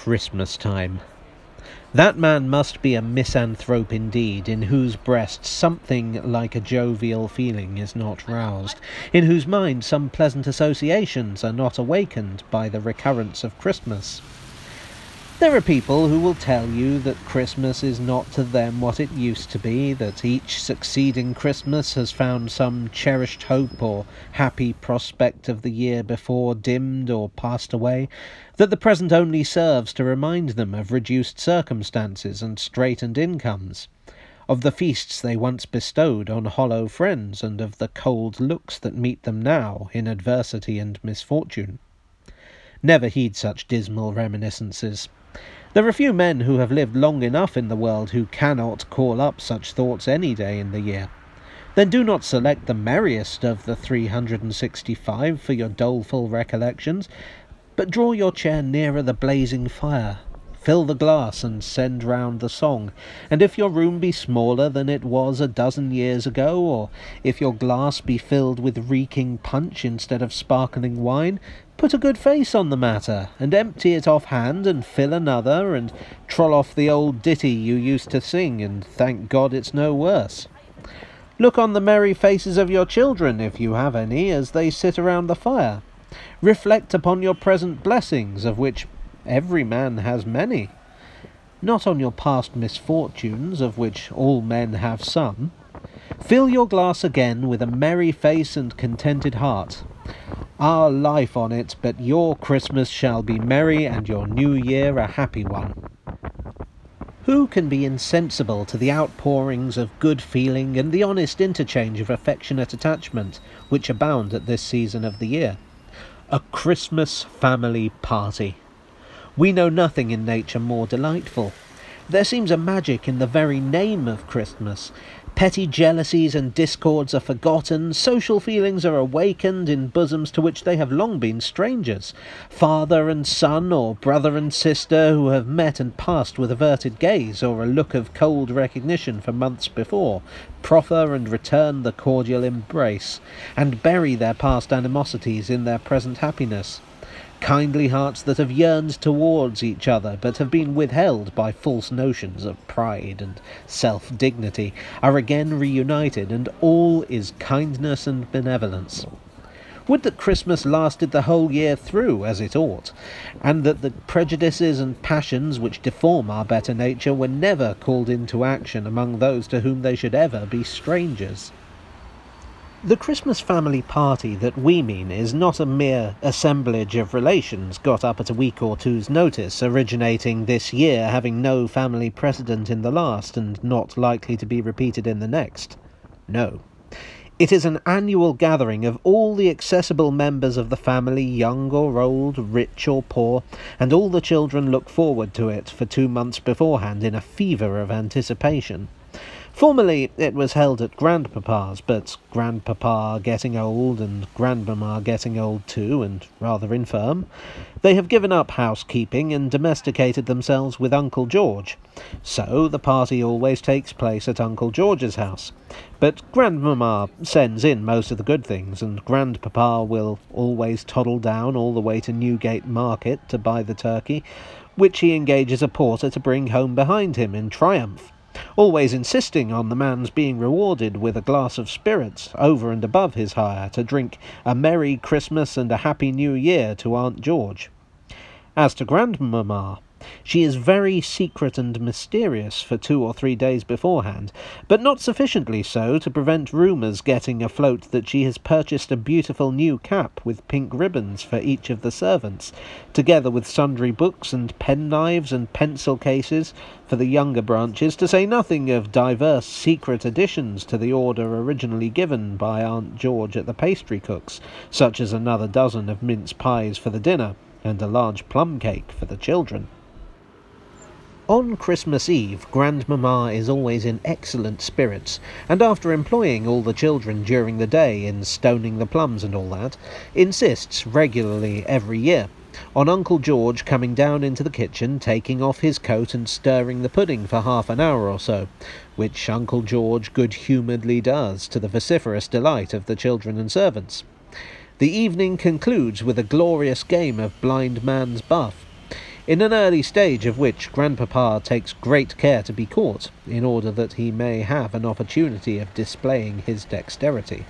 Christmas time. That man must be a misanthrope indeed, in whose breast something like a jovial feeling is not roused, in whose mind some pleasant associations are not awakened by the recurrence of Christmas. There are people who will tell you that Christmas is not to them what it used to be, that each succeeding Christmas has found some cherished hope or happy prospect of the year before dimmed or passed away, that the present only serves to remind them of reduced circumstances and straitened incomes, of the feasts they once bestowed on hollow friends, and of the cold looks that meet them now in adversity and misfortune. Never heed such dismal reminiscences. There are few men who have lived long enough in the world who cannot call up such thoughts any day in the year. Then do not select the merriest of the 365 for your doleful recollections, but draw your chair nearer the blazing fire, fill the glass and send round the song, and if your room be smaller than it was a dozen years ago, or if your glass be filled with reeking punch instead of sparkling wine, put a good face on the matter, and empty it off-hand, and fill another, and troll off the old ditty you used to sing, and thank God it's no worse. Look on the merry faces of your children, if you have any, as they sit around the fire. Reflect upon your present blessings, of which every man has many. Not on your past misfortunes, of which all men have some. Fill your glass again with a merry face and contented heart. Our life on it, but your Christmas shall be merry and your New Year a happy one. Who can be insensible to the outpourings of good feeling and the honest interchange of affectionate attachment which abound at this season of the year? A Christmas family party. We know nothing in nature more delightful. There seems a magic in the very name of Christmas. Petty jealousies and discords are forgotten, social feelings are awakened in bosoms to which they have long been strangers. Father and son, or brother and sister, who have met and passed with averted gaze or a look of cold recognition for months before, proffer and return the cordial embrace, and bury their past animosities in their present happiness. Kindly hearts that have yearned towards each other but have been withheld by false notions of pride and self-dignity are again reunited, and all is kindness and benevolence. Would that Christmas lasted the whole year through, as it ought, and that the prejudices and passions which deform our better nature were never called into action among those to whom they should ever be strangers. The Christmas family party that we mean is not a mere assemblage of relations got up at a week or two's notice, originating this year, having no family precedent in the last, and not likely to be repeated in the next. No. It is an annual gathering of all the accessible members of the family, young or old, rich or poor, and all the children look forward to it for 2 months beforehand in a fever of anticipation. Formerly it was held at Grandpapa's, but Grandpapa getting old and Grandmamma getting old too, and rather infirm, they have given up housekeeping and domesticated themselves with Uncle George. So the party always takes place at Uncle George's house. But Grandmamma sends in most of the good things, and Grandpapa will always toddle down all the way to Newgate Market to buy the turkey, which he engages a porter to bring home behind him in triumph, always insisting on the man's being rewarded with a glass of spirits over and above his hire to drink a Merry Christmas and a Happy New Year to Aunt George. As to Grandmamma, she is very secret and mysterious for 2 or 3 days beforehand, but not sufficiently so to prevent rumours getting afloat that she has purchased a beautiful new cap with pink ribbons for each of the servants, together with sundry books and penknives and pencil cases for the younger branches, to say nothing of divers secret additions to the order originally given by Aunt George at the pastry cook's, such as another dozen of mince pies for the dinner, and a large plum cake for the children. On Christmas Eve, Grandmamma is always in excellent spirits, and after employing all the children during the day in stoning the plums and all that, insists regularly every year on Uncle George coming down into the kitchen, taking off his coat and stirring the pudding for half an hour or so, which Uncle George good-humouredly does, to the vociferous delight of the children and servants. The evening concludes with a glorious game of blind man's buff, in an early stage of which grandpapa takes great care to be caught, in order that he may have an opportunity of displaying his dexterity.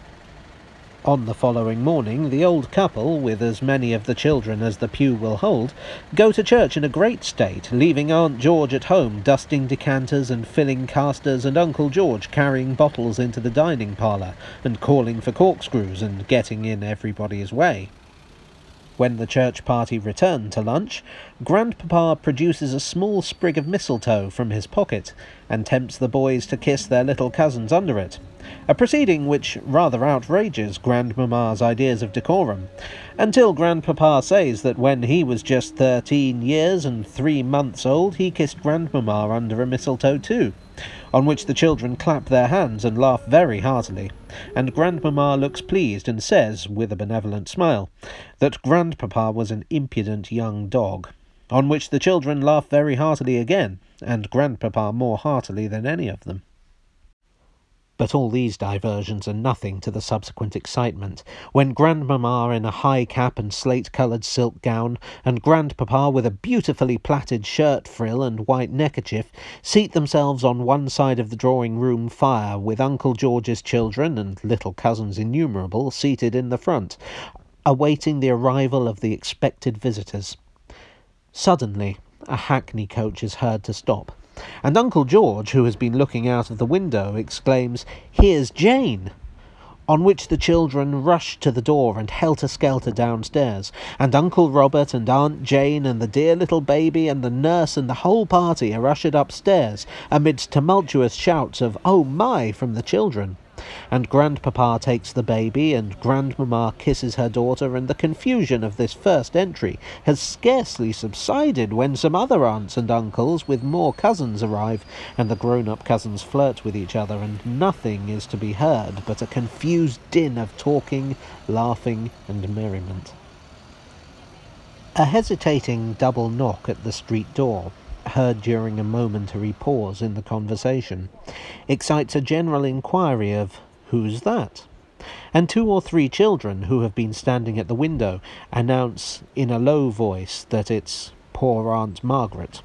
On the following morning, the old couple, with as many of the children as the pew will hold, go to church in a great state, leaving Aunt George at home dusting decanters and filling casters, and Uncle George carrying bottles into the dining parlour and calling for corkscrews and getting in everybody's way. When the church party return to lunch, grandpapa produces a small sprig of mistletoe from his pocket and tempts the boys to kiss their little cousins under it, a proceeding which rather outrages grandmamma's ideas of decorum, until grandpapa says that when he was just 13 years and 3 months old he kissed grandmamma under a mistletoe too, on which the children clap their hands and laugh very heartily, and grandmamma looks pleased and says, with a benevolent smile, that grandpapa was an impudent young dog, on which the children laugh very heartily again, and grandpapa more heartily than any of them. But all these diversions are nothing to the subsequent excitement, when grandmamma in a high cap and slate-coloured silk gown, and grandpapa with a beautifully plaited shirt frill and white neckerchief, seat themselves on one side of the drawing-room fire, with Uncle George's children and little cousins innumerable seated in the front, awaiting the arrival of the expected visitors. Suddenly, a hackney coach is heard to stop, and Uncle George, who has been looking out of the window, exclaims, "Here's Jane!" On which the children rush to the door and helter-skelter downstairs, and Uncle Robert and Aunt Jane and the dear little baby and the nurse and the whole party are ushered upstairs, amidst tumultuous shouts of "Oh my!" from the children. And grandpapa takes the baby, and grandmamma kisses her daughter, and the confusion of this first entry has scarcely subsided when some other aunts and uncles with more cousins arrive, and the grown-up cousins flirt with each other, and nothing is to be heard but a confused din of talking, laughing, and merriment. A hesitating double knock at the street door, heard during a momentary pause in the conversation, excites a general inquiry of "Who's that?" and 2 or 3 children who have been standing at the window announce in a low voice that it's poor Aunt Margaret,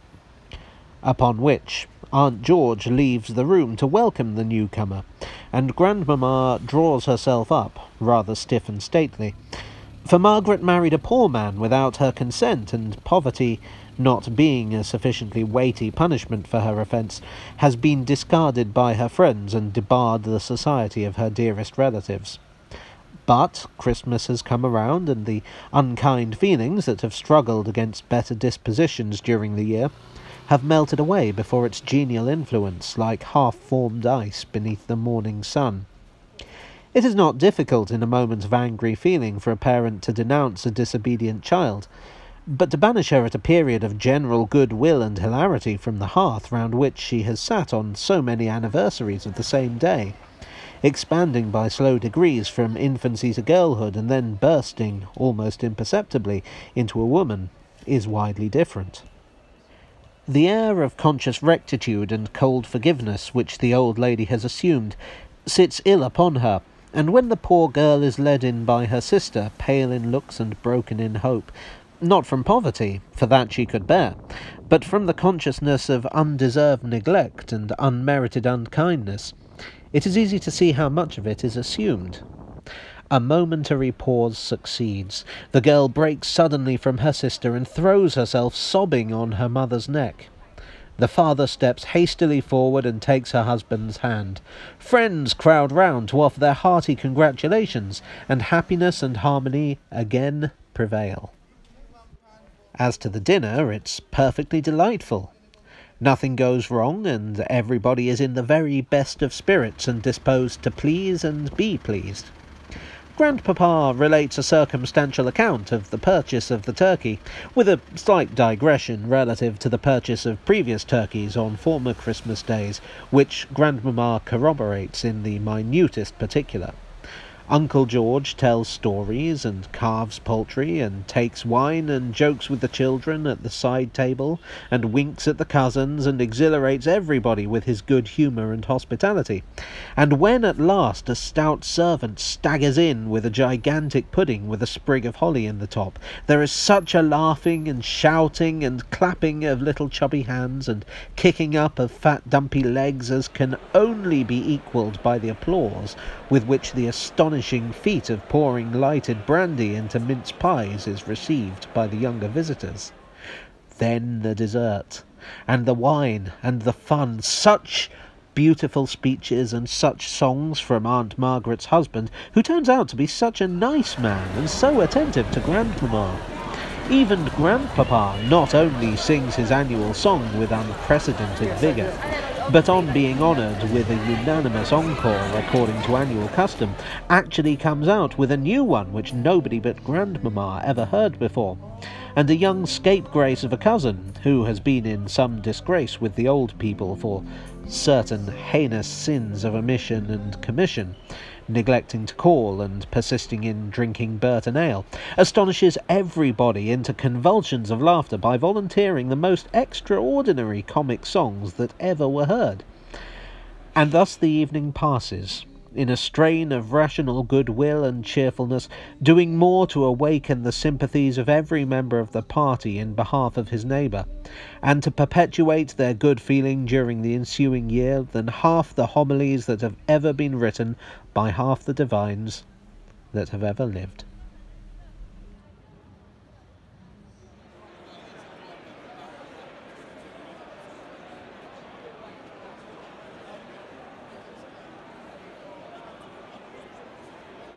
upon which Aunt George leaves the room to welcome the newcomer, and grandmamma draws herself up, rather stiff and stately, for Margaret married a poor man without her consent, and poverty, not being a sufficiently weighty punishment for her offence, has been discarded by her friends and debarred the society of her dearest relatives. But Christmas has come around, and the unkind feelings that have struggled against better dispositions during the year have melted away before its genial influence, like half-formed ice beneath the morning sun. It is not difficult in a moment of angry feeling for a parent to denounce a disobedient child, but to banish her at a period of general goodwill and hilarity from the hearth round which she has sat on so many anniversaries of the same day, expanding by slow degrees from infancy to girlhood, and then bursting, almost imperceptibly, into a woman, is widely different. The air of conscious rectitude and cold forgiveness which the old lady has assumed sits ill upon her, and when the poor girl is led in by her sister, pale in looks and broken in hope, not from poverty, for that she could bear, but from the consciousness of undeserved neglect and unmerited unkindness, it is easy to see how much of it is assumed. A momentary pause succeeds. The girl breaks suddenly from her sister and throws herself sobbing on her mother's neck. The father steps hastily forward and takes her husband's hand. Friends crowd round to offer their hearty congratulations, and happiness and harmony again prevail. As to the dinner, it's perfectly delightful. Nothing goes wrong, and everybody is in the very best of spirits and disposed to please and be pleased. Grandpapa relates a circumstantial account of the purchase of the turkey, with a slight digression relative to the purchase of previous turkeys on former Christmas days, which grandmamma corroborates in the minutest particular. Uncle George tells stories and carves poultry and takes wine and jokes with the children at the side table and winks at the cousins and exhilarates everybody with his good humour and hospitality. And when at last a stout servant staggers in with a gigantic pudding with a sprig of holly in the top, there is such a laughing and shouting and clapping of little chubby hands and kicking up of fat dumpy legs as can only be equalled by the applause with which the astonishing feat of pouring lighted brandy into mince pies is received by the younger visitors. Then the dessert, and the wine, and the fun, such beautiful speeches and such songs from Aunt Margaret's husband, who turns out to be such a nice man and so attentive to Grandmamma. Even Grandpapa not only sings his annual song with unprecedented vigour, but on being honoured with a unanimous encore according to annual custom, actually comes out with a new one which nobody but Grandmamma ever heard before, and a young scapegrace of a cousin, who has been in some disgrace with the old people for certain heinous sins of omission and commission, neglecting to call and persisting in drinking Burton ale, astonishes everybody into convulsions of laughter by volunteering the most extraordinary comic songs that ever were heard. And thus the evening passes, in a strain of rational goodwill and cheerfulness, doing more to awaken the sympathies of every member of the party in behalf of his neighbour, and to perpetuate their good feeling during the ensuing year, than half the homilies that have ever been written by half the divines that have ever lived.